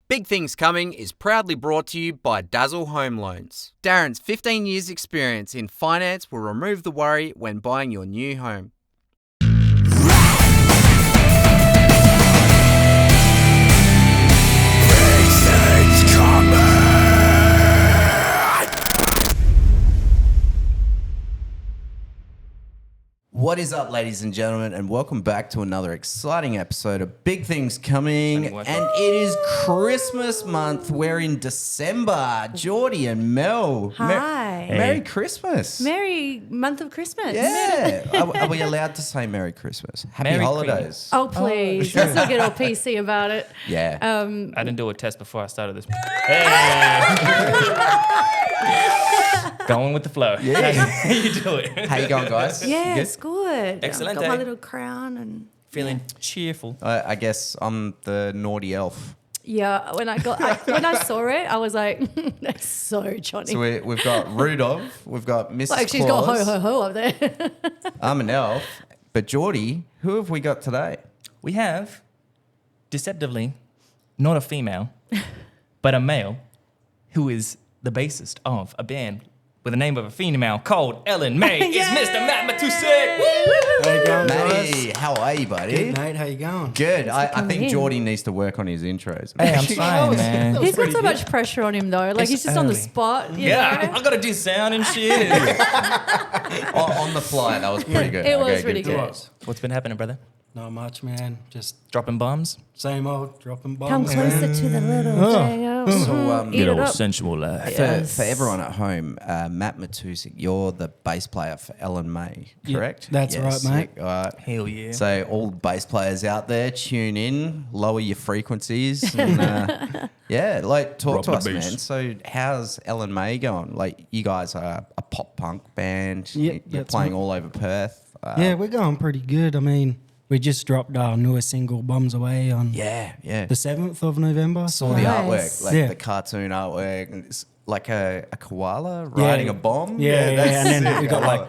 Big Things Coming is proudly brought to you by Dazzle Home Loans. Darren's 15 years experience in finance will remove the worry when buying your new home. What is up, ladies and gentlemen, and welcome back to another exciting episode of Big Things Coming. And it is Christmas month. We're in December. Geordie and Mel. Hi. Merry Christmas. Merry month of Christmas. Yeah. Are we allowed to say Merry Christmas? Happy Merry holidays. Oh, please. Let's not get all PC about it. Yeah. I didn't do a test before I started this. Going with the flow. Yeah. How you doing? How you going, guys? Yeah, Good? it's good. Excellent I've got my day. little crown and Feeling cheerful. I guess I'm the naughty elf. yeah. When I saw it, I was like, that's so Jonny. So we've got Rudolph, we've got Mrs. Like she's Claus. got ho ho ho up there. I'm an elf. But Geordie, who have we got today? We have, deceptively, not a female, but a male who is the bassist of a band with the name of a female called Ellen May. Is Mr. Matt Matusik. How you going, Matty, guys? how are you, buddy? Good, mate. How you going? Good. I coming think in. Geordie needs to work on his intros. Hey, I'm trying, man. He's got so much pressure on him though. Like It's he's just on the early. spot. You Yeah, know? I gotta do sound and shit. On the fly, that was pretty good. It Okay, was pretty good. good. What's been happening, brother? Not much, man. Just Dropping bombs? same old dropping bombs. Come closer to the little J-O. So, Eat it up. sensual life. For everyone at home, Matt Matusik, you're the bass player for Ellen May, correct? that's right, mate. sick. All right. Hell yeah. So all bass players out there, tune in, lower your frequencies, and yeah, like talk Drop to the us, bass. man. So how's Ellen May going? Like you guys are a pop punk band. Yep, You're that's playing right. all over Perth. Yeah, we're going pretty good. I mean, we just dropped our newest single, Bombs Away, on yeah. the 7th of November. Saw the Nice. artwork, like Yeah. the cartoon artwork, and it's like a koala riding a bomb. Yeah. that's And then sick. we got I love like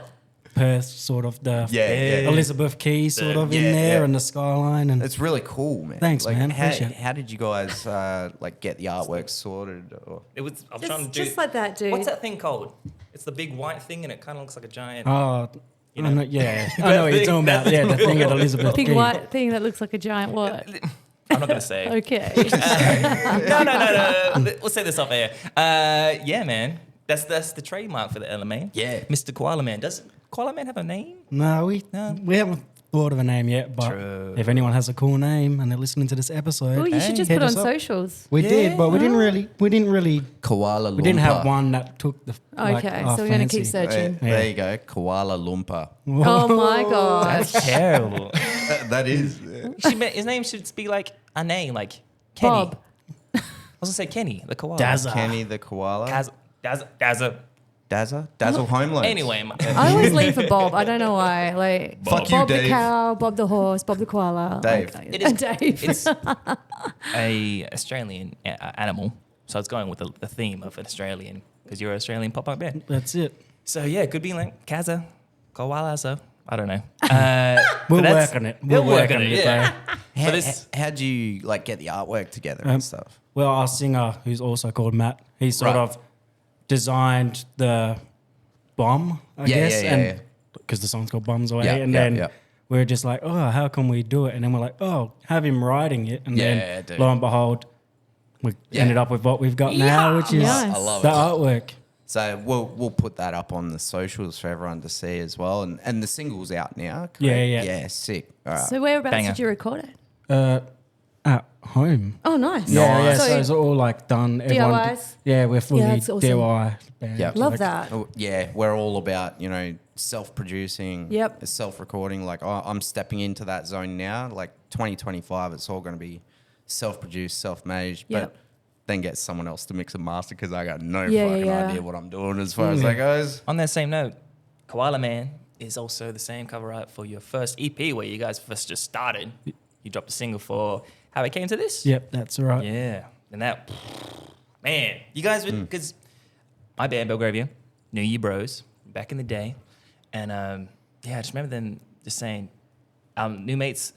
Perth, sort of the Yeah. Elizabeth Key sort of yeah, in there, yeah. and the skyline. And It's really cool, man. Thanks, like, man. How, Appreciate it. how did you guys like get the artwork sorted? Or? It was. I'm trying to do. Just like that, dude. What's that thing called? It's the big white thing, and it kind of looks like a giant. oh, You I know. know, yeah, I know what you're talking about. Yeah, the thing at Elizabeth Big Key. white thing that looks like a giant what? I'm not gonna say. Okay. No. We'll say this off air. Yeah, man. That's the trademark for the LMA. Yeah. Mr. Koala Man. Does Koala Man have a name? No, we haven't thought of a name yet, but True. if anyone has a cool name and they're listening to this episode, Well, you should just hit put on us up. socials. We did, but we didn't really. Koala Lumpur. We didn't have one that took the. Okay, our so we're going to fancy. keep searching. There you go, Koala Lumpur. Oh my gosh. That's terrible. That is. His name should be like a name, like Kenny. Bob. I was gonna say Kenny, the koala. Dazza. Kenny the koala. Dazza. Dazzle Home Loans. Anyway, I always lean for Bob. I don't know why. Like Fuck you, Bob the Dave. cow, Bob the horse, Bob the koala. Dave. Like, It is- Dave. it's a Australian animal, so it's going with the theme of an Australian because you're an Australian pop punk band. That's it. So yeah, it could be like Kaza, Koala. So I don't know. We'll But that's- work on it. We'll We'll work work on on it. it, Yeah. How, So this- how'd you like get the artwork together and stuff? Well, our singer, who's also called Matt, he sort Right. of designed the bomb, I guess, yeah. because the song's called Bombs Away, Yeah, and yeah, then yeah. we're just like, oh, how can we do it? And then we're like, oh, have him writing it, and Yeah, then dude. lo and behold, we Yeah. ended up with what we've got now, which is Nice. I love the it. artwork. So we'll put that up on the socials for everyone to see as well, and the single's out now. Correct? Yeah. Sick. All right. So whereabouts Banger. did you record it? At home. Oh, nice. Yeah, So so it's all like done. Everyone, DIYs? yeah, we're fully that's awesome. DIY band. Yep. love Like, that. Oh, yeah, we're all about, self-producing, Yep. self-recording. Like I'm stepping into that zone now. Like 2025, it's all going to be self-produced, self-made, Yep. but then get someone else to mix and master because I got no Yeah, fucking yeah. idea what I'm doing as far as that goes. On that same note, Koala Man is also the same cover art for your first EP where you guys first just started. You dropped a single for How It Came to This. Yep, that's right. Yeah, and that, man, you guys would, because my band Belgravia knew you bros back in the day, and yeah, I just remember them just saying, our mates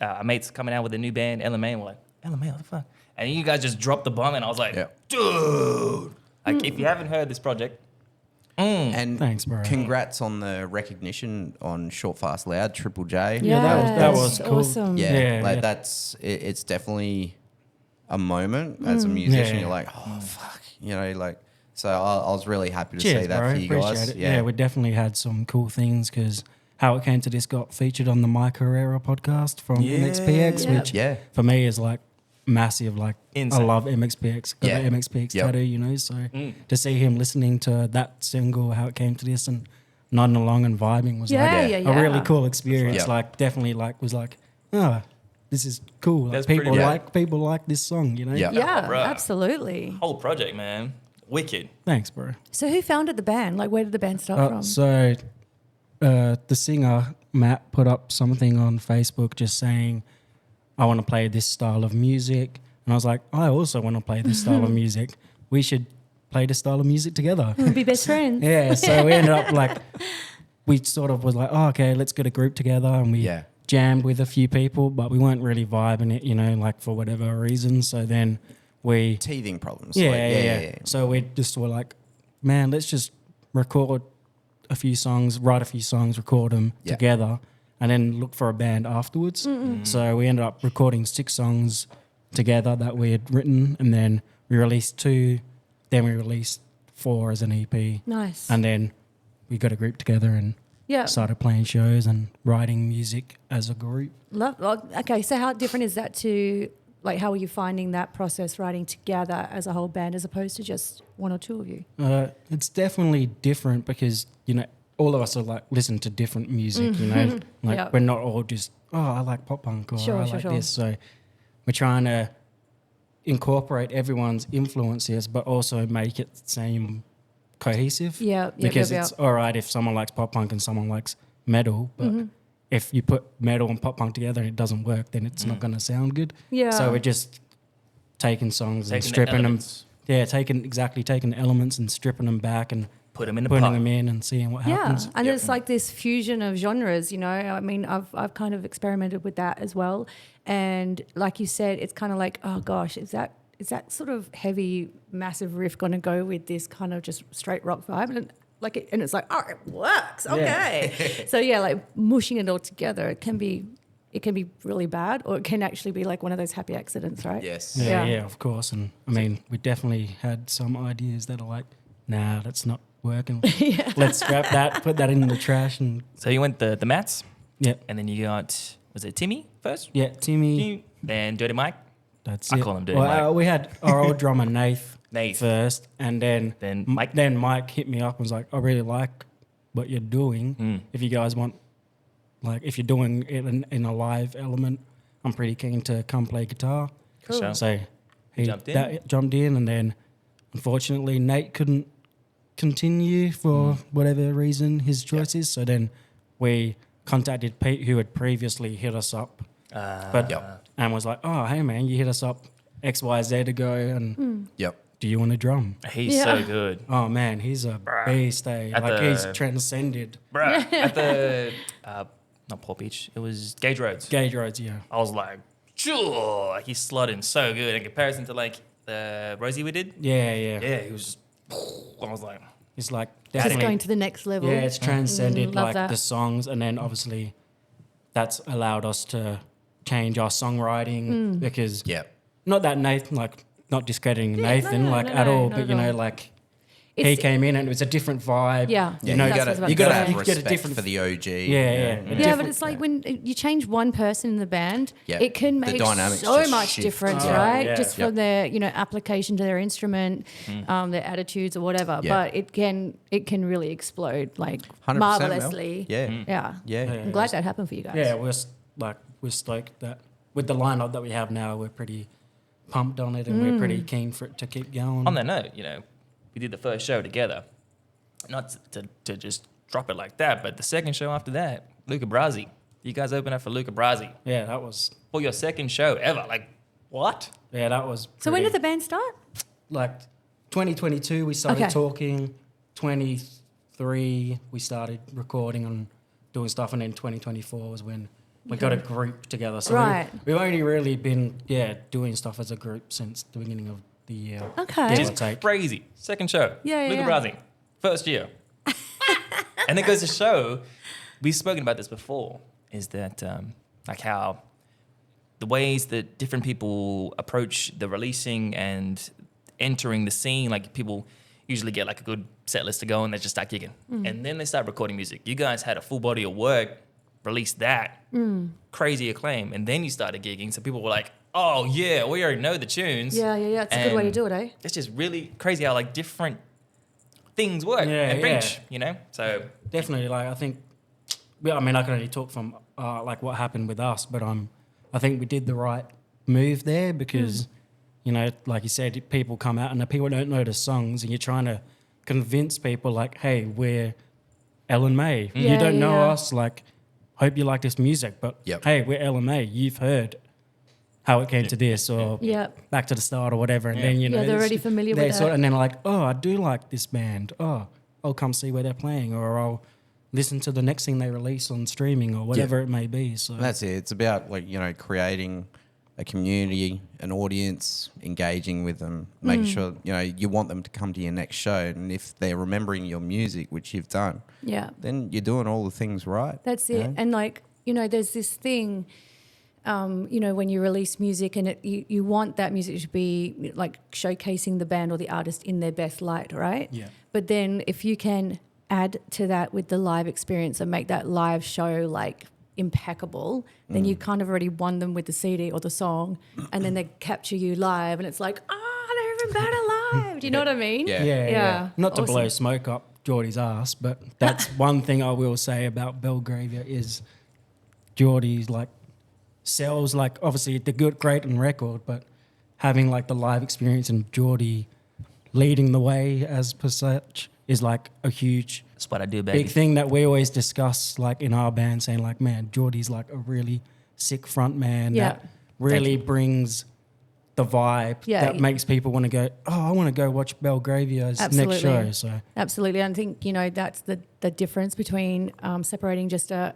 coming out with a new band, LMA, and we're like, LMA, what the fuck? and you guys just dropped the bomb, and I was like, dude. Like, if you haven't heard this project, And Thanks, bro. congrats on the recognition on Short Fast Loud, Triple J. Yeah, that was cool. awesome. Yeah, Yeah. that's it's definitely a moment as a musician. Yeah. You're like, oh fuck, like. So I was really happy to Cheers, see that bro. for you Appreciate guys. it. Yeah, we definitely had some cool things because How It Came to This got featured on the Mike Herrera podcast from MXPX, Yeah. which Yeah. for me is like massive. Like Insane. I love MXPX, got Yeah. the MXPX Yep. tattoo, so to see him listening to that single, How It Came to This, and nodding along and vibing was Yeah, like yeah, a yeah. really cool experience. Yep. Like definitely was like, oh, this is cool. Like That's pretty people dope. like this song, Yeah. Yeah, Bruh. absolutely. whole project, man, wicked. Thanks, bro. So who founded the band? Like, where did the band start from? So the singer Matt put up something on Facebook just saying, I want to play this style of music. And I was like, I also want to play this style of music. We should play this style of music together. We'll be best friends. Yeah, so we ended up we sort of was like, oh, okay, let's get a group together. And we jammed with a few people, but we weren't really vibing it, for whatever reason. So then we... Teething problems. Yeah. So we just were like, man, let's just record a few songs, write a few songs, record them together, and then look for a band afterwards. So we ended up recording 6 songs together that we had written, and then we released 2, then we released 4 as an EP. Nice. And then we got a group together and Yeah. started playing shows and writing music as a group. Okay, so how different is that to, like, how are you finding that process writing together as a whole band as opposed to just one or two of you? It's definitely different because, all of us are listen to different music, Yep. we're not all just, I like pop punk or Sure, I sure, like sure. this. So we're trying to incorporate everyone's influences, but also make it seem cohesive. Yeah, Because it's all right if someone likes pop punk and someone likes metal, but if you put metal and pop punk together and it doesn't work, then it's not going to sound good. Yeah. So we're just taking songs and Taking the stripping them. elements. Yeah, taking the elements and stripping them back and Put them in a putting pot. them in and seeing what happens. Yeah, and it's like this fusion of genres, I mean, I've kind of experimented with that as well. And like you said, it's kind of like, oh gosh, is that sort of heavy, massive riff going to go with this kind of just straight rock vibe? And it's like, oh, it works. Okay. So yeah, like mushing it all together, it can be really bad, or it can actually be like one of those happy accidents, right? Yes. Yeah, Yeah. of course. And I mean, we definitely had some ideas that are like, nah, that's not working. Let's scrap that, put that in the trash, and So you went the Mats, yeah, and then you got, was it Timmy first? yeah, Timmy. Then Dirty Mike. That's I it. call him Dirty Mike. We had our old drummer Nath Nath. first, and then Mike. Then Mike hit me up and was like, I really like what you're doing. If you guys want, if you're doing it in a live element, I'm pretty keen to come play guitar. Cool. Sure. So he Jumped in. and then unfortunately Nate couldn't continue for whatever reason his choice is. So then we contacted Pete, who had previously hit us up, and was like, "Oh, hey man, you hit us up XYZ ago, and do you want to drum?" He's so good. Oh man, he's a beast. He's transcended. Bruh, at the, not Port Beach, it was Gage Roads. Gauge Roads, yeah. I was like, sure. Like, he slotted in so good in comparison to, like, the Rosie we did. Yeah. Yeah, he was just, I was like, It's like Just definitely going to the next level. Yeah, it's transcended love like that. the songs, and then obviously that's allowed us to change our songwriting because not that Nathan, not discrediting Nathan at all, but he came in and it was a different vibe. Yeah, You that's got what I was about to to say. have you get a respect different- for the OG. Yeah, but it's like when you change one person in the band, it can The make dynamics so just much shift. difference, Oh, right? yeah. Just from their application to their instrument, their attitudes or whatever. Yeah. But it can really explode 100% marvelously. Mel. Yeah. I'm glad that happened for you guys. Yeah, we're stoked that with the lineup that we have now, we're pretty pumped on it, and we're pretty keen for it to keep going. on that note, we did the first show together. Not to just drop it like that, but the second show after that, Luca Brasi. You guys opened up for Luca Brasi Yeah, that was for your second show ever. Like, what? yeah, that was. So when pretty- did the band start? 2022 we started Okay. talking. 23 we started recording and doing stuff, and then 2024 was when We got a group together. So Right. we've only really been, doing stuff as a group since the beginning of the year. Okay. Give or It's take. crazy. Second show. Yeah, Luca yeah. Brasi. First year. And it goes to show, we've spoken about this before, is that like how the ways that different people approach the releasing and entering the scene, like people usually get like a good set list to go and they just start gigging. And then they start recording music. You guys had a full body of work, released that, crazy acclaim, and then you started gigging. So people were like, oh yeah, we already know the tunes. Yeah. It's a good way to And do it, eh? It's just really crazy how like different things work Yeah, and yeah. reach, you know? So Definitely, like I think, I mean, I can only talk from like what happened with us, but I think we did the right move there because, you know, like you said, people come out and the people don't know the songs, and you're trying to convince people like, hey, we're Ellen May. Yeah, You don't know yeah. us, like, hope you like this music, but Yep. hey, we're Ellen May. You've heard how it came to this or Yep. back to the start or whatever, and then you know Yeah, they're already familiar they with sort it. and then like, oh, I do like this band. Oh, I'll come see where they're playing, or I'll listen to the next thing they release on streaming or whatever it may be. So That's it. It's about like, you know, creating a community, an audience, engaging with them, making sure, you know, you want them to come to your next show. And if they're remembering your music, which you've done, Yeah. then you're doing all the things right. That's you it. know? And like, you know, there's this thing, you know, when you release music and you want that music to be like showcasing the band or the artist in their best light, right? Yeah. But then if you can add to that with the live experience and make that live show like impeccable, then you kind of already won them with the CD or the song, and then they capture you live and it's like, they're even better live. Do you know what I mean? Yeah. Yeah. Not to Awesome. blow smoke up Geordie's ass, but that's one thing I will say about Belgravia is Geordie's like sells like obviously the good, great and record, but having like the live experience and Geordie leading the way as per such is like a huge that's what I do, baby. big thing that we always discuss like in our band, saying like, man, Geordie's like a really sick front man Yeah. that really brings the vibe Yeah. that makes people want to go, oh, I want to go watch Belgravia's Absolutely. next show. So Absolutely. And I think, you know, that's the difference between separating just a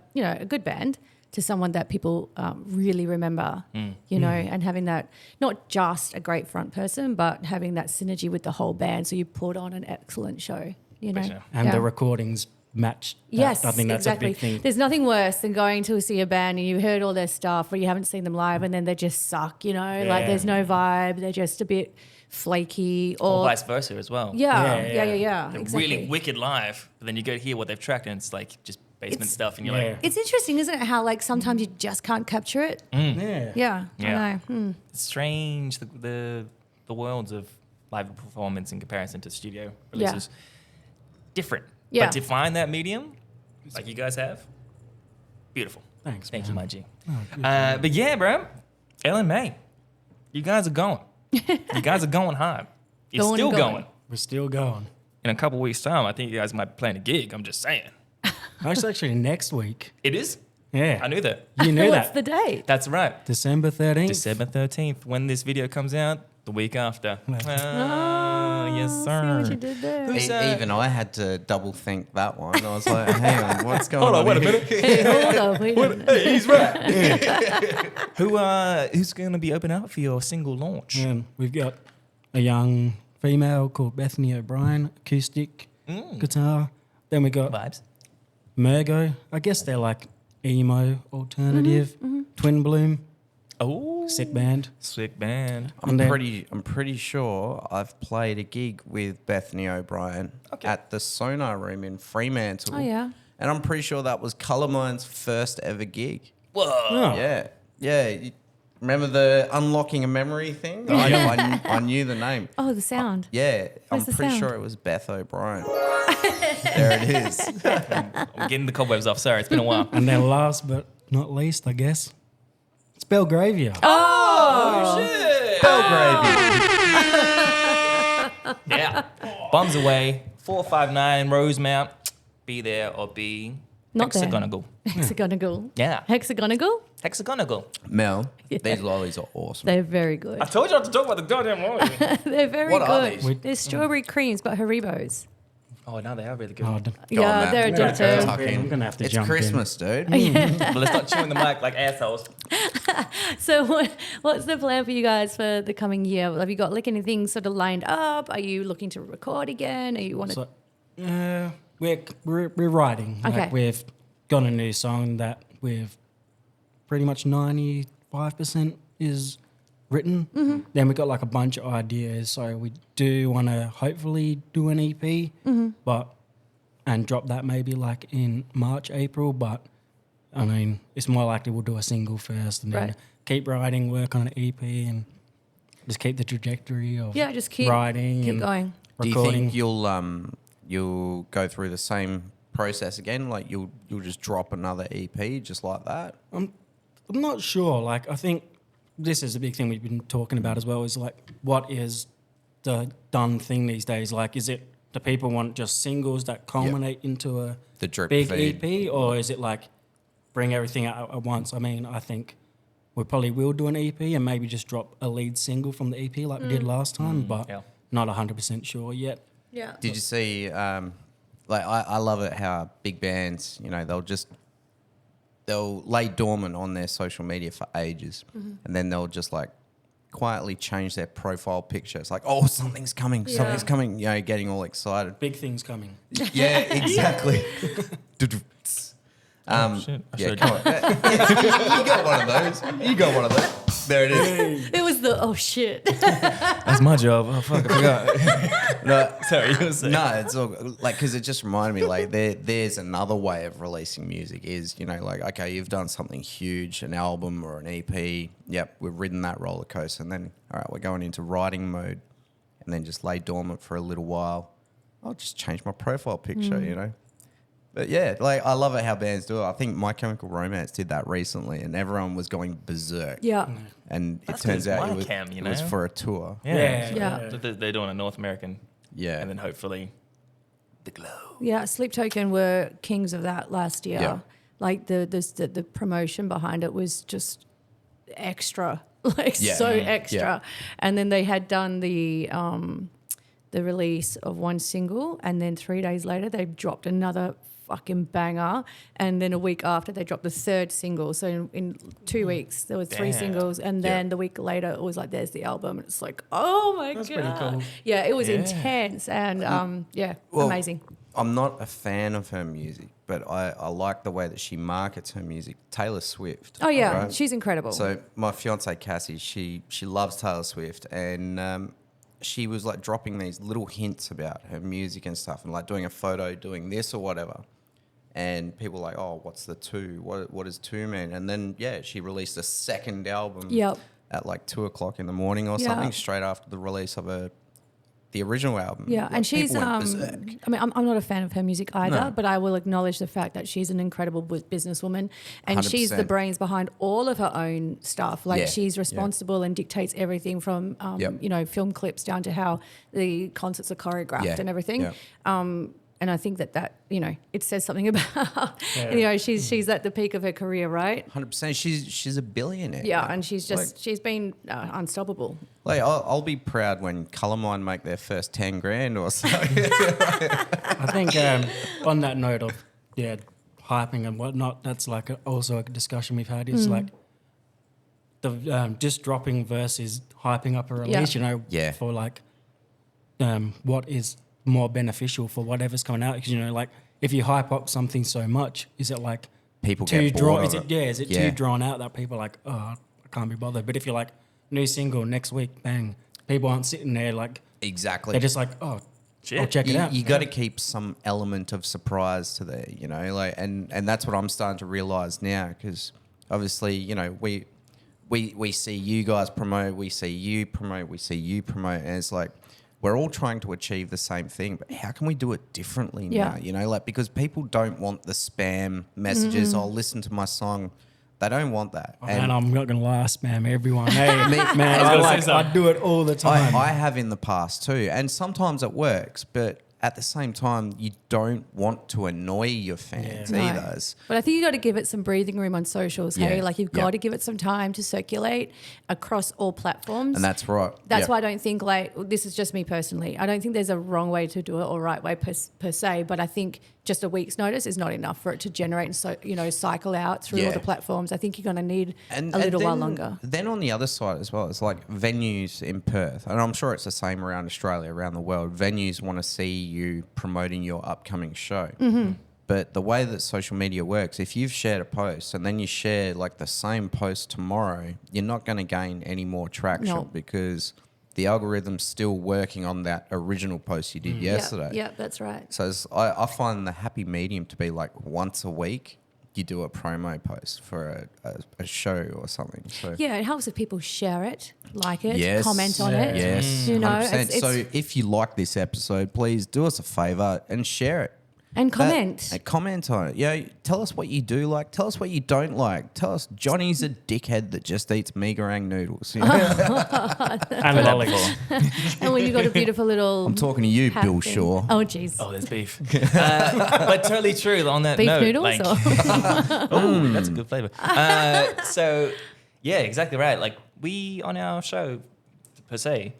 good band to someone that people really remember, you know, and having that, not just a great front person, but having that synergy with the whole band. So you put on an excellent show, you know. sure. and Yeah. the recordings match. That. Yes, I think that's exactly. a big thing. There's nothing worse than going to see a band and you heard all their stuff, but you haven't seen them live, and then they just suck. You know, like Yeah. there's no vibe. They're just a bit flaky, or or vice versa as well. yeah, They're exactly. really wicked live, but then you go hear what they've tracked and it's like just basement stuff, and you're like, It's interesting, isn't it? How like sometimes you just can't capture it. Yeah. Yeah, Yeah. I know. it's strange the worlds of live performance in comparison to studio releases. Different. Yeah. But to find that medium, like you guys have, beautiful. Thanks, Thank man. you, my G. But yeah, bro, Ellen May, you guys are going. You guys are going hard. You're Going still and going. going. We're still going. In a couple weeks' time, I think you guys might be playing a gig. I'm just saying. That's actually next week. It is? Yeah. I knew that. You knew What's that. the date? That's right. December 13th. December 13th, when this video comes out, the week after. Yes, See sir. what you did there. Who's, Even I had to double think that one. I was like, hang on, what's going on? wait a here? minute. Hey, hold up, wait a minute. Hey, he's right. Who's going to be opening up for your single launch? And we've got a young female called Bethany O'Brien, acoustic guitar. Then we got Vibes. Mergo. I guess they're like emo alternative. Twin Bloom, Oh, sick band. sick band. And then- I'm pretty sure I've played a gig with Bethany O'Brien at the Sonar Room in Fremantle. Oh, yeah. And I'm pretty sure that was Colourmine's first ever gig. Whoa. Oh. Yeah. Remember the unlocking a memory thing? I knew the name. Oh, the sound. Yeah, Where's I'm the pretty sound? sure it was Beth O'Brien. There it is. I'm getting the cobwebs off. Sorry, it's been a while. And then last but not least, I guess, it's Belgravia. Oh, shit. Belgravia. Yeah. Bombs away. 459 Rosemount. Be there or be Not there. hexagonal. Hexagonal. Yeah. Hexagonal? Hexagonal. Mel, Yeah. these lollies are awesome. They're very good. I told you not to talk about the goddamn lolly. They're very What are good. these? They're strawberry creams, but Haribos. Oh, no, they are really good. Oh, Go on, Yeah, Matt. they're We're gonna addictive. tuck in. I'm gonna have to It's jump in. Christmas, dude. But let's not chewing the mic like assholes. So what's the plan for you guys for the coming year? Have you got like anything sort of lined up? Are you looking to record again? Are you want to? So, we're writing. Okay. Like we've got a new song that we've pretty much 95% is written. Mm-hmm. Then we've got like a bunch of ideas. So we do want to hopefully do an EP, Mm-hmm. and drop that maybe like in March, April. But I mean, it's more likely we'll do a single first and then Right. keep writing, work on an EP, and just keep the trajectory of Yeah, just keep writing keep and going. Do you recording. think you'll go through the same process again? Like you'll just drop another EP just like that? I'm not sure. Like, I think this is a big thing we've been talking about as well. Is like, what is the done thing these days? Like, is it do people want just singles that culminate into a The drip big feed. EP, or is it like bring everything out at once? I mean, I think we probably will do an EP and maybe just drop a lead single from the EP like we did last time, but yeah. not 100% sure yet. Yeah. Did you see? I love it how big bands, they'll lay dormant on their social media for ages, and then they'll just like quietly change their profile picture. It's like, oh, something's coming, something's Yeah. coming. Getting all excited. Big things coming. Yeah, exactly. Shit, I Yeah, should've come on. You got one of those. You got one of those. There it is. It was the shit. That's my job. Oh, fuck, I forgot. No, Sorry, you were saying. no, it's all like because it just reminded me like there's another way of releasing music is like, okay, you've done something huge, an album or an EP. Yep, we've ridden that roller coaster, and then all right, we're going into writing mode, and then just lay dormant for a little while. I'll just change my profile picture, But yeah, like I love it how bands do it. I think My Chemical Romance did that recently, and everyone was going berserk. Yeah. And That's it turns 'cause out My it was, Chem, it was for a tour. Yeah. Yeah. So they're doing a North American. Yeah. And then hopefully the glow. Yeah, Sleep Token were kings of that last year. Yeah. Like the promotion behind it was just extra, like Yeah. so Mm. extra. Yeah. And then they had done the release of one single, and then 3 days later they dropped another fucking banger, and then a week after they dropped the third single. So in 2 weeks there was three Damn. singles, and then the week later it was like there's the album, and it's like, oh my That's god, pretty cool. yeah, it was Yeah. intense, and Well, amazing. I'm not a fan of her music, but I like the way that she markets her music. Taylor Swift. Oh yeah, right? she's incredible. So my fiance Cassie, she loves Taylor Swift, and she was like dropping these little hints about her music and stuff, and like doing a photo, doing this or whatever. And people were like, oh, what's the two? What does two mean? And then she released a second album Yep. at like 2:00 in the morning or Yeah. something, straight after the release of the original album. Yeah, Like, and she's. people went I berserk. mean, I'm not a fan of her music either, No. but I will acknowledge the fact that she's an incredible businesswoman, and she's the 100%. brains behind all of her own stuff. Like Yeah, she's responsible and dictates everything from Yep. film clips down to how the concerts are choreographed Yeah, and everything. yeah. And I think that it says something about she's at the peak of her career, right? 100%. She's a billionaire. Yeah, man. and she's been unstoppable. Like I'll be proud when Colourmine make their first 10 grand or something. I think on that note of hyping and whatnot, that's like also a discussion we've had. Is like the just dropping versus hyping up a release. Yeah. For like what is more beneficial for whatever's coming out. Because like if you hype up something so much, is it like People too get bored drawn? of Is it it. is it Yeah. too drawn out that people are like, oh, I can't be bothered? But if you're like new single next week, bang, people aren't sitting there like Exactly. they're just like, oh, Shit. I'll check it out. You got to keep some element of surprise to there, like, and that's what I'm starting to realize now, because obviously, we see you guys promote, we see you promote, and it's like we're all trying to achieve the same thing, but how can we do it differently now? Like, because people don't want the spam messages. I'll listen to my song. They don't want that. And I'm not gonna lie, I spam everyone. Hey, man, I was gonna say I do it all the time. I have in the past too, and sometimes it works, but at the same time, you don't want to annoy your fans No. either. But I think you got to give it some breathing room on socials. Hey, Yeah. like you've got to give it some time to circulate across all platforms. And that's right. That's why I don't think, like, this is just me personally, I don't think there's a wrong way to do it or right way per se, but I think just a week's notice is not enough for it to generate and cycle out through all the platforms. I think you're going to need a little while longer. Then on the other side as well, it's like venues in Perth, and I'm sure it's the same around Australia, around the world. Venues want to see you promoting your upcoming show. Mm-hmm. But the way that social media works, if you've shared a post and then you share like the same post tomorrow, you're not going to gain any more traction because the algorithm's still working on that original post you did yesterday. Yeah, that's right. So I find the happy medium to be like once a week you do a promo post for a show or something. So Yeah, it helps if people share it, like it, comment on it. Yes, You know, 100%. So if you like this episode, please do us a favour and share it. And comment. And comment on it. Yeah, tell us what you do like. Tell us what you don't like. Tell us Johnny's a dickhead that just eats mee goreng noodles. You know? And lollies. And when you got a beautiful little... I'm talking to you, hat Bill thing. Shaw. Oh, jeez. Oh, there's beef. But totally true on that Beef note. noodles? Like, Or? oh, that's a good flavor. So, yeah, exactly right. Like, we, on our show, per se,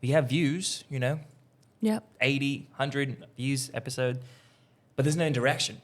we have views, Yep. 80, 100 views episode, but there's no interaction.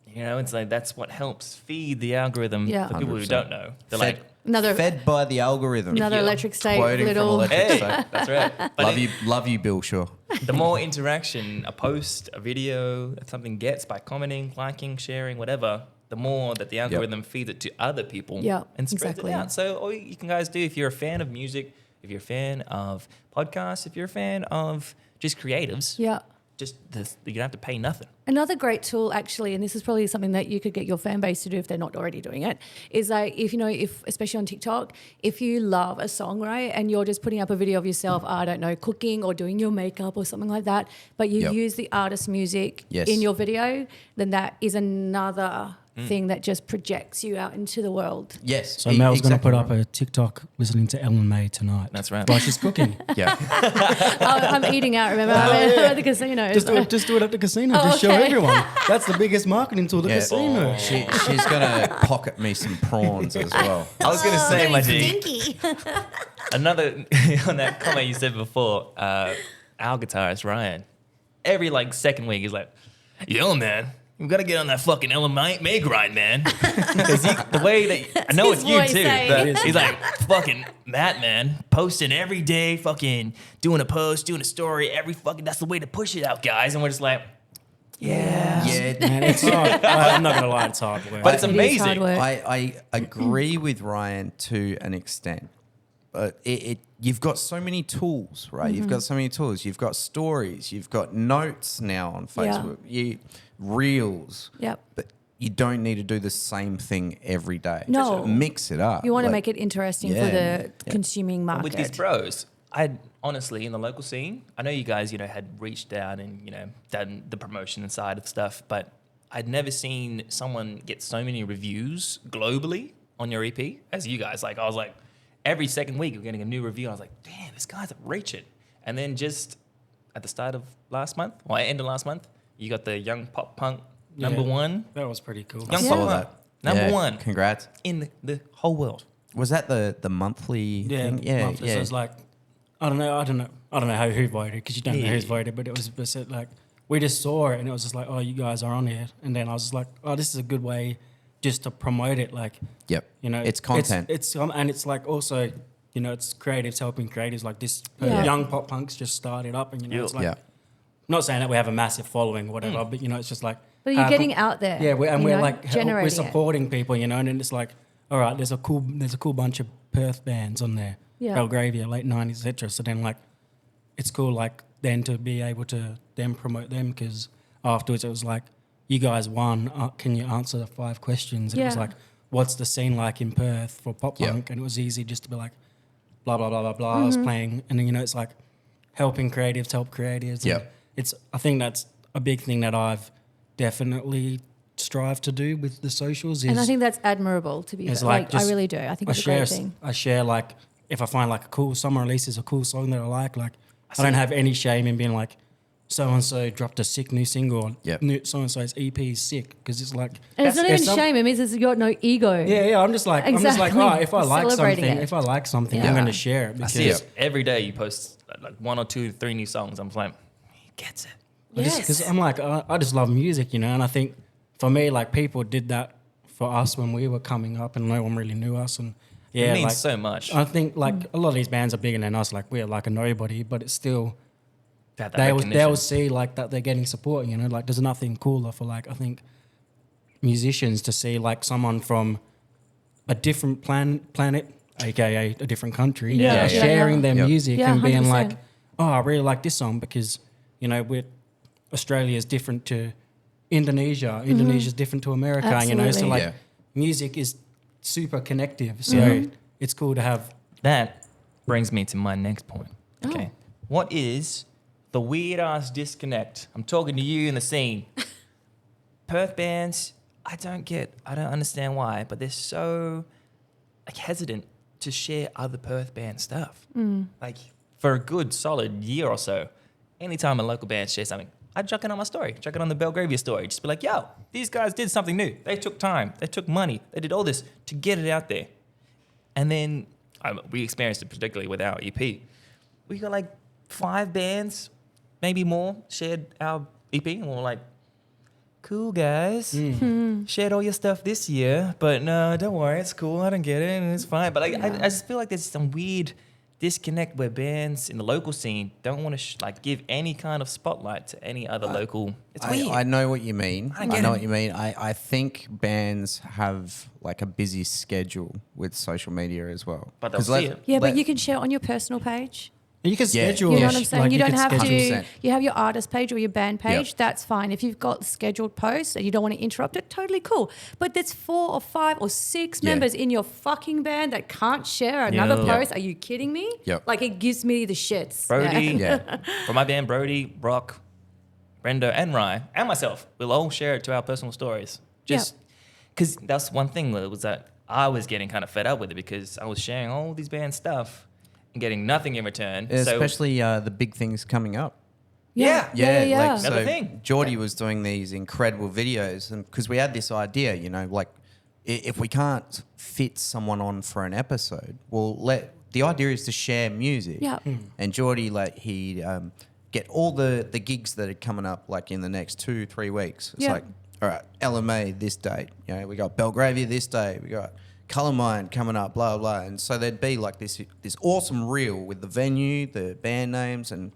It's like that's what helps feed the algorithm for people who 100%. don't know. They're Fed by the algorithm. Another Electric State Quoting from little... Electric hey, State. that's right. But Love you, Bill Shaw. the more interaction a post, a video, something gets by commenting, liking, sharing, whatever, the more that the algorithm feeds it to other people and spreads it out. So all you can guys do, if you're a fan of music, if you're a fan of podcasts, if you're a fan of just creatives, you don't have to pay nothing. Another great tool, actually, and this is probably something that you could get your fan base to do if they're not already doing it, is like if especially on TikTok, if you love a song, right, and you're just putting up a video of yourself, I don't know, cooking or doing your makeup or something like that, but you use the artist's music in your video, then that is another thing that just projects you out into the world. Yes. So Mel's going to put up a TikTok listening to Ellen May tonight. That's right. While she's cooking. Yeah. I'm eating out, remember? At the casino. Just do it at the casino. Just show everyone. That's the biggest marketing tool, the casino. She's going to pocket me some prawns as well. I was going to say, my G, stinky. another, on that comment you said before, our guitarist, Ryan, every second week he's like, yo, man, we got to get on that fucking Ellen May grind, man. Because the way that, I know it's you too, but he's like, fucking Matt, man, posting every day, fucking doing a post, doing a story, that's the way to push it out, guys. And we're just like, yeah. Man, it's hard. I'm not going to lie, it's hard work. But it's It is amazing. hard work. I agree with Ryan to an extent. But you've got so many tools, right? You've got so many tools. You've got stories. You've got notes now on Facebook. Reels. Yep. But you don't need to do the same thing every day. No. Just mix it up. You want to make it interesting for the consuming market. With these bros, I honestly, in the local scene, I know you guys, had reached out and, done the promotion side of stuff, but I'd never seen someone get so many reviews globally on your EP as you guys. I was like, every second week we're getting a new review. I was like, damn, this guy's reaching. And then just at the start of last month, end of last month, you got the Young Pop Punk number one. That was pretty cool. Young saw Pop Punk that. number one Congrats. in the whole world. Was that the monthly thing? monthly. So it's like, I don't know who voted, because you don't know who's voted, but it was just like, we just saw it and it was just like, oh, you guys are on here. And then I was just like, oh, this is a good way just to promote it. Yep. It's content. And it's like also, it's creatives helping creatives. Like this Young Pop Punks just started up, and it's like, not saying that we have a massive following or whatever, but it's just like, But you're getting out there. yeah, we're generating supporting people, and then it's like, all right, there's a cool bunch of Perth bands on there, Belgravia, late 90s, etc. So then it's cool then to be able to then promote them, because afterwards it was like, you guys won, can you answer the 5 questions? And it was like, what's the scene like in Perth for pop punk? And it was easy just to be like, blah, blah, blah, blah, blah. I was playing, and then, it's like helping creatives help creatives. Yeah. I think that's a big thing that I've definitely strived to do with the socials. And I think that's admirable, to be fair. I really do. I think it's a great thing. I share, if I find a cool, someone releases a cool song that I like, I don't have any shame in being like, so-and-so dropped a sick new single. Yep. So-and-so's EP is sick. Because it's like... And it's not even shame. It means you got no ego. Yeah. I'm just like, Exactly. oh, if I like Celebrating something, Yeah. I'm going to share it. I Because see it every day. You post like 1 or 2, 3 new songs. I'm like, he gets it. Because I'm like, I just love music, and I think for me, like, people did that for us when we were coming up and no one really knew us. And It means like, so much. I think, like, a lot of these bands are bigger than us. Like, we're like a nobody, but it's still, To have that they'll recognition. see, like, that they're getting support, Like, there's nothing cooler for, like, I think, musicians to see, like, someone from a different planet, aka a different country, Yeah. sharing their Yep. music Yeah, and being 100%. like, oh, I really like this song because, Australia is different to Indonesia. Indonesia's different to America, So, Absolutely. like, Yeah. music is super connective. So it's cool to have... That brings me to my next point. Oh. Okay. What is the weird ass disconnect? I'm talking to you in the scene. Perth bands, I don't understand why, but they're so like hesitant to share other Perth band stuff. Like for a good solid year or so, anytime a local band shares something, I'd chuck it on my story, chuck it on the Belgravia story. Just be like, yo, these guys did something new. They took time, they took money, they did all this to get it out there. And then we experienced it particularly with our EP. We got like 5 bands, maybe more, shared our EP, and we were like, cool guys, shared all your stuff this year, but no, don't worry, it's cool, I don't get it, and it's fine. But I just feel like there's some weird disconnect where bands in the local scene don't want to give any kind of spotlight to any other local. It's weird. I know what you mean. I get know it. what you mean. I think bands have like a busy schedule with social media as well. But they'll 'Cause see it. Yeah, but you can share it on your personal page. You can Yeah. schedule... You know what I'm saying? like, you don't can have schedule- to. 100%. You have your artist page or your band page. Yep. That's fine. If you've got scheduled posts and you don't want to interrupt it, totally cool. But there's 4 or 5 or 6 Yeah. members in your fucking band that can't share another Yeah. post. Are you kidding me? Yep. Like it gives me the shits. Brody, Yeah. from my band, Brody, Brock, Brendo, and Rye, and myself, we'll all share it to our personal stories. Just because that's one thing that was that I was getting kind of fed up with it because I was sharing all these band stuff and getting nothing in return. Especially the big things coming up. Yeah. Like Another so thing. Geordie was doing these incredible videos, and because we had this idea, like if we can't fit someone on for an episode, the idea is to share music. Yeah. And Geordie, he get all the gigs that are coming up like in the next 2-3 weeks. It's Yeah. like, all right, LMA this date. We got Belgravia this day. We got Colour Mind coming up, blah, blah. And so there'd be like this awesome reel with the venue, the band names, and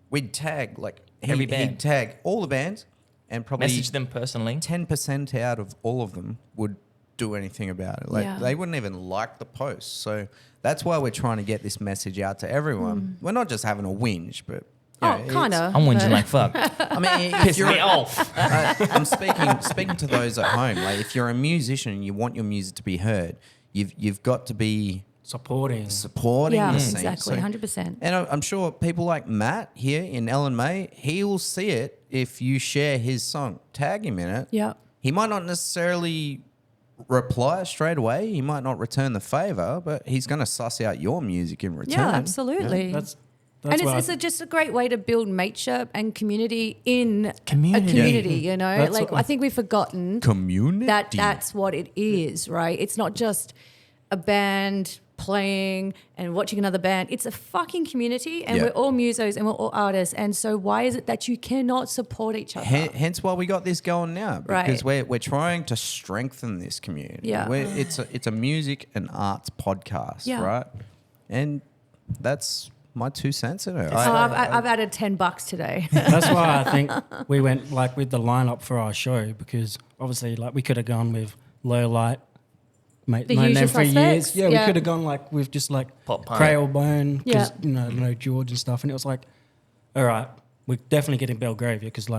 we'd tag Every band. He'd tag all the bands, and probably Message them personally. 10% out of all of them would do anything about it. Yeah. They wouldn't even like the post. So that's why we're trying to get this message out to everyone. We're not just having a whinge, but Kind of. I'm whinging like fuck. I mean, if Piss you're me off. I'm speaking to those at home. Like, if you're a musician and you want your music to be heard, you've got to be supporting Yeah, the scene. exactly. So- 100%. and I'm sure people like Matt here in Ellen May, he'll see it if you share his song. Tag him in it. Yeah. He might not necessarily reply straight away. He might not return the favor, but he's going to suss out your music in return. Yeah, absolutely. That's And why just a great way to build mateship and community in Community. a community, you know? That's Like, what- I think we've forgotten Community. that's what it is, right? It's not just a band playing and watching another band. It's a fucking community, and Yeah. we're all musos and we're all artists. And so why is it that you cannot support each other? Hence why we got this going now, because Right. we're trying to strengthen this community. Yeah. It's a music and arts podcast, Yeah. right? And that's my 2 cents in it. So I've added $10 today. That's why I think we went with the lineup for our show, because obviously we could have gone with Low Light, mate, The known usual them for years. suspects, Yeah, we yeah. could have gone with just Pop punk. Crail Bone, because Yeah. George and stuff, and it was like, all right, we're definitely getting Belgravia because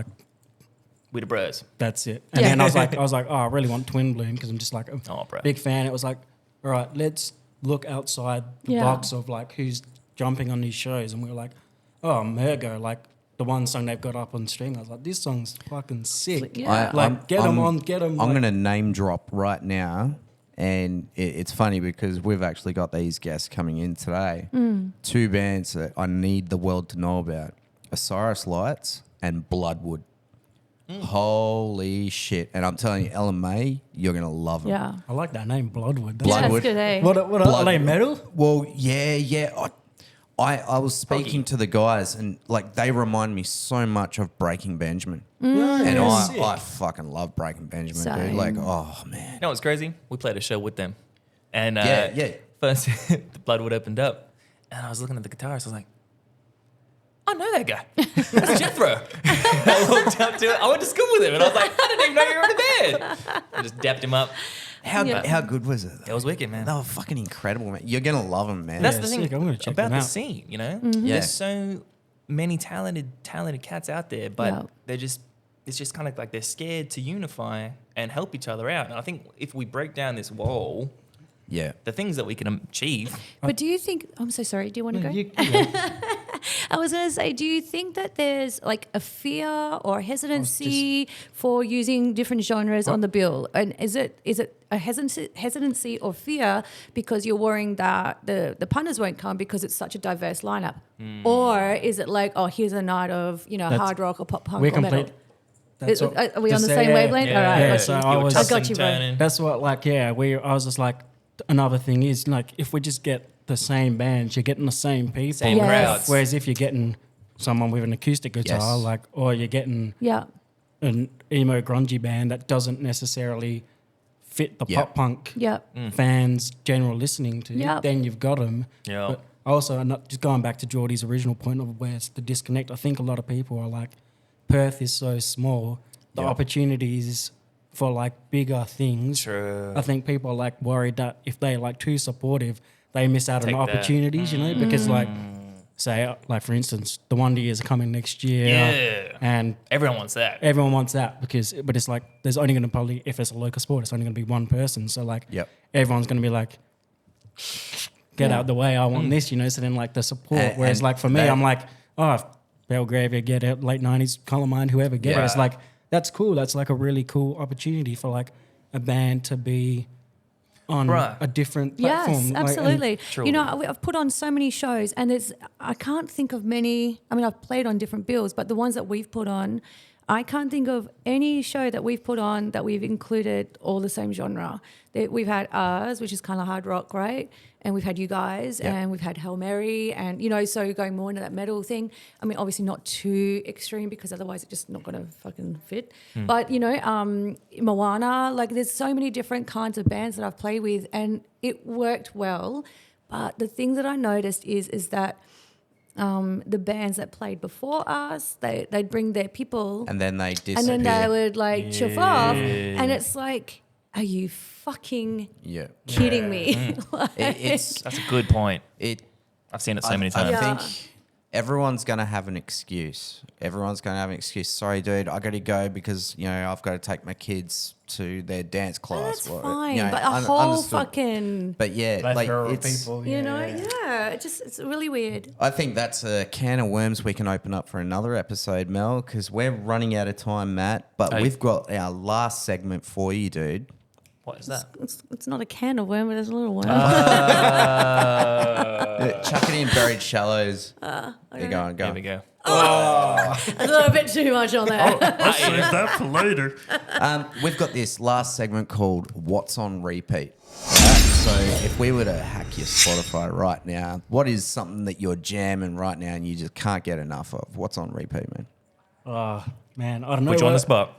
We the bros. that's it. And Yeah. then I was like, oh, I really want Twin Bloom because I'm just like a Oh, bro. big fan. It was like, all right, let's look outside the Yeah. box of who's jumping on these shows, and we were like, oh, Mergo, the one song they've got up on stream. I was like, this song's fucking sick. Yeah. Get them on, get them. I'm going to name drop right now. And it's funny because we've actually got these guests coming in today. 2 bands that I need the world to know about. Osiris Lights and Bloodwood. Holy shit. And I'm telling you, Ellen May, you're going to love them. Yeah. I like that name, Bloodwood. That's Yeah, that's Bloodwood. good, eh? What are they, metal? Well, yeah. I was speaking to the guys and like they remind me so much of Breaking Benjamin. And I fucking love Breaking Benjamin, dude. Same. Like, oh man. You know what's crazy? We played a show with them. And Yeah. first the Bloodwood opened up and I was looking at the guitarist. I was like, I know that guy. That's Jethro. I walked up to it. I went to school with him and I was like, I didn't even know you were in a band. I just dapped him up. How good was it? It was wicked, man. They were fucking incredible, man. You're going to love them, man. That's Yeah, the thing sick. I'm gonna check about them the out. scene, you know? Yeah. There's so many talented cats out there, but Yeah. it's just kind of like they're scared to unify and help each other out. And I think if we break down this wall, yeah. the things that we can achieve. But do you think, I'm so sorry, do you want to go? You- I was going to say, do you think that there's like a fear or hesitancy for using different genres on the bill? And is it a hesitancy or fear because you're worrying that the punters won't come because it's such a diverse lineup? Or is it like, oh, here's a night of, hard rock or pop punk We're or metal? complete. That's what- Are we on the just same say, wavelength? All right, Yeah, got so you. I was- I got you, bro. turning. That's what, like, I was just like, another thing is, like, if we just get the same bands, you're getting the same people. Same Yes. crowds. Whereas if you're getting someone with an acoustic guitar, Yes. or you're getting Yeah. an emo grungy band that doesn't necessarily fit the Yeah. pop punk Yeah. fans' general listening to, Yep. then you've got them. Yeah. But also, not just going back to Geordie's original point of where it's the disconnect, I think a lot of people are like, Perth is so small, the Yeah. opportunities for like bigger things. True. I think people are like worried that if they're like too supportive, they miss out Take on that. opportunities, because like, say, like for instance, the Wonder Years are coming next year. Yeah. And Everyone wants that. everyone wants that but it's like there's only going to probably, if it's a local sport, it's only going to be one person. So like Yep. everyone's going to be like, get Yeah. out the way, I want this, so then like the support. And- Whereas and like for me, that- I'm like, oh, if Belgravia, get it, late 90s, Colormine, whoever, get it. Yeah. It's like, that's cool. That's like a really cool opportunity for like a band to be on Right. a different platform. Yes, Like, and- absolutely. Truly. I've put on so many shows, and I can't think of many. I mean, I've played on different bills, but the ones that we've put on, I can't think of any show that we've put on that we've included all the same genre. We've had ours, which is kind of hard rock, right? And we've had you guys, Yeah. and we've had Hail Mary, and so going more into that metal thing. I mean, obviously not too extreme because otherwise it's just not going to fucking fit. But Moana, like there's so many different kinds of bands that I've played with, and it worked well. But the thing that I noticed is that the bands that played before us, they'd bring their people, And then they disappear. and then they would like chuff off, and it's like, are you fucking Yeah. kidding me? Like- It's That's a good point. it. I've seen it so many I times. Yeah. think everyone's gonna have an excuse. Everyone's gonna have an excuse. Sorry, dude, I got to go because I've got to take my kids to their dance And class. that's Or, fine, but a un- whole understood. fucking, But yeah, like it's. it's really weird. I think that's a can of worms we can open up for another episode, Mel, because we're running out of time, Matt. But Hey. we've got our last segment for you, dude. What is that? It's not a can of worm, but it's a little worm. Chuck it in buried shallows. There you go. There we go. a little bit too much on that. I'll save that for later. We've got this last segment called What's on Repeat. So if we were to hack your Spotify right now, what is something that you're jamming right now and you just can't get enough of? What's on repeat, man? Oh, man, I don't know. Put you on the what- spot.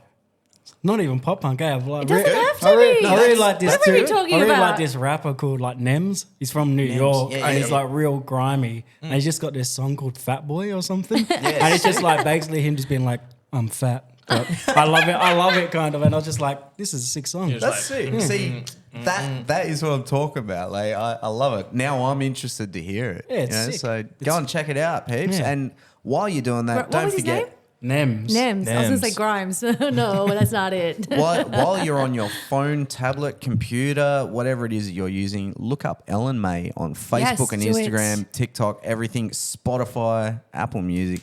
Not even pop punk. It doesn't have to be. I really like this What are we too. talking I really about? like this rapper called like Nems. He's from New York, yeah, and yeah, he's yeah. like real grimy. And he's just got this song called Fat Boy or something. And it's just like basically him just being like, "I'm fat." But I love it. I love it kind of. And I was just like, "This is a sick song." That's sick. See, that is what I'm talking about. Like, I love it. Now I'm interested to hear it. Yeah, it's sick. So go and check it out, peeps. Yeah. And while you're doing that, What don't was his forget. name? Nems. Nems. I was going to say Nems. Grimes. No, that's not it. While you're on your phone, tablet, computer, whatever it is that you're using, look up Ellen May on Facebook and do it. Instagram, TikTok, everything, Spotify, Apple Music.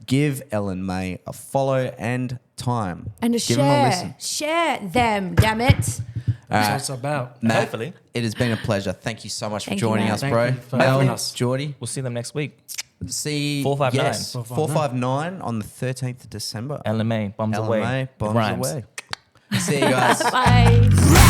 Give Ellen May a follow and time. And to Give 'em a listen. share them, damn it. That's what it's about. Matt, Hopefully. it has been a pleasure. Thank you so much for Thank you, joining Matt. us, Thank bro. you for Mel, having us. Geordie. We'll see them next week. See 459. Yes, 459 on the 13th of December. LMA, bombs away. LMA, bombs Rhymes. away. See you guys. Bye.